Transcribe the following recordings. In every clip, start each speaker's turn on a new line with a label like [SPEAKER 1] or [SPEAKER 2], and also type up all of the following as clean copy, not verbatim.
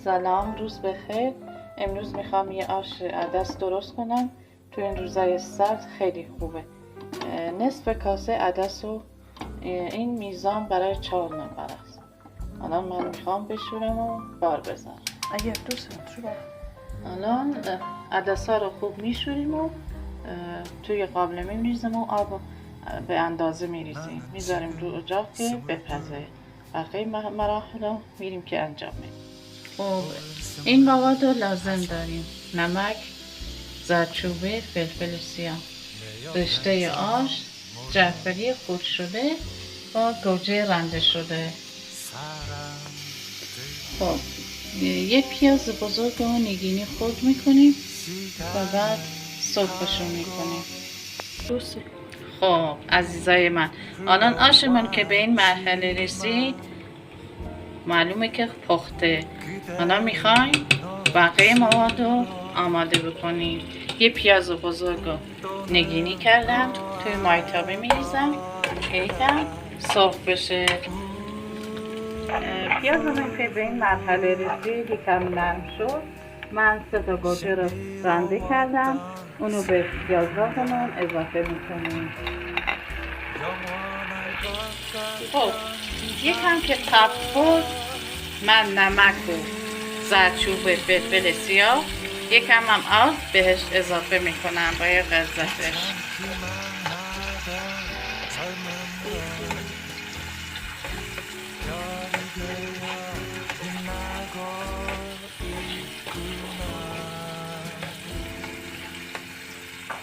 [SPEAKER 1] سلام، روز بخیر. امروز میخوام یه آش عدس درست کنم. تو این روزای سرد خیلی خوبه. نصف کاسه عدس رو این میزان برای 4 نفر است. الان من میخوام بشورم و بار بزنم.
[SPEAKER 2] اگر دوست داری
[SPEAKER 1] الان عدس ها رو خوب میشوریم و توی قابلمه میریزیم و آب به اندازه میریزیم، میذاریم رو اجاق که بپزه. بقیه مراحل رو میریم که انجام میدیم. خب این مواد رو لازم داریم: نمک، زردچوبه، فلفل سیاه، رشته آش، جعفری خرد شده با گوجه رنده شده. خب یه پیاز بزرگ رو نگینی خرد میکنیم و بعد سرخشون میکنیم. خب عزیزای من، الان آشمون که به این مرحله رسید معلومه که پخته. الان میخوایم بقیه مواد رو آماده بکنیم. یه پیاز بزرگ رو نگینی کردم، توی مایتابه میریزم یکم سرخ بشه. پیاز من که به این مرحله رسید یکم نرم شد، من 3 تا گوجه رو رنده کردم، اونو به پیازهامون اضافه میکنیم. خب یکم که تفت بود، من نمک و زردچوبه فلفل سیاه یکم هم آب بهش اضافه میکنم برای غلظتش.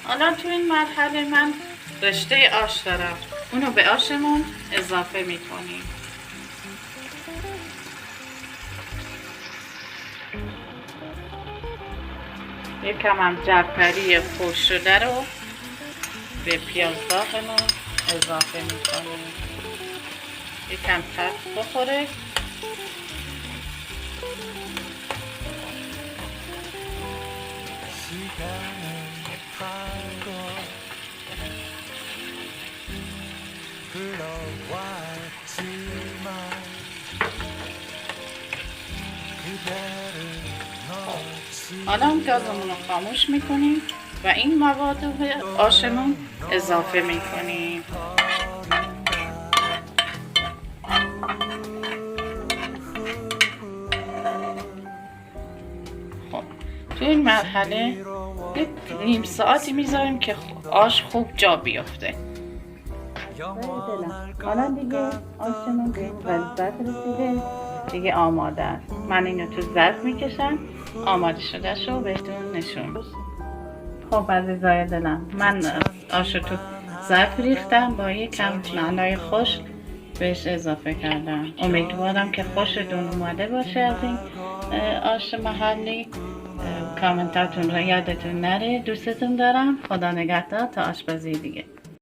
[SPEAKER 1] الان تو این مرحله من رشته آش دارم، اونو به آشمون اضافه میکنیم. یکم هم جعفری خرد شده رو به پیازداغمون اضافه میکنیم، یکم تفت بخوره. الان گازمون رو خاموش میکنیم و این مواد رو به آشمون اضافه میکنیم. خب تو این مرحله یک نیم ساعتی میذاریم که آش خوب جا بیفته. حالا دیگه آشمون به غلظت رسیده، دیگه آماده است. من اینو تو ظرف میکشم، آماده شده شو بهتون نشون. خب عزیزای دلم، من آشو تو ظرف ریختم، با یکم نعنای خشک بهش اضافه کردم. امیدوارم که خوشتون اومده باشه از این آش محلی. کامنتاتون رو یادتون نره. دوستتون دارم. خدا نگهدار تا آشپزی دیگه.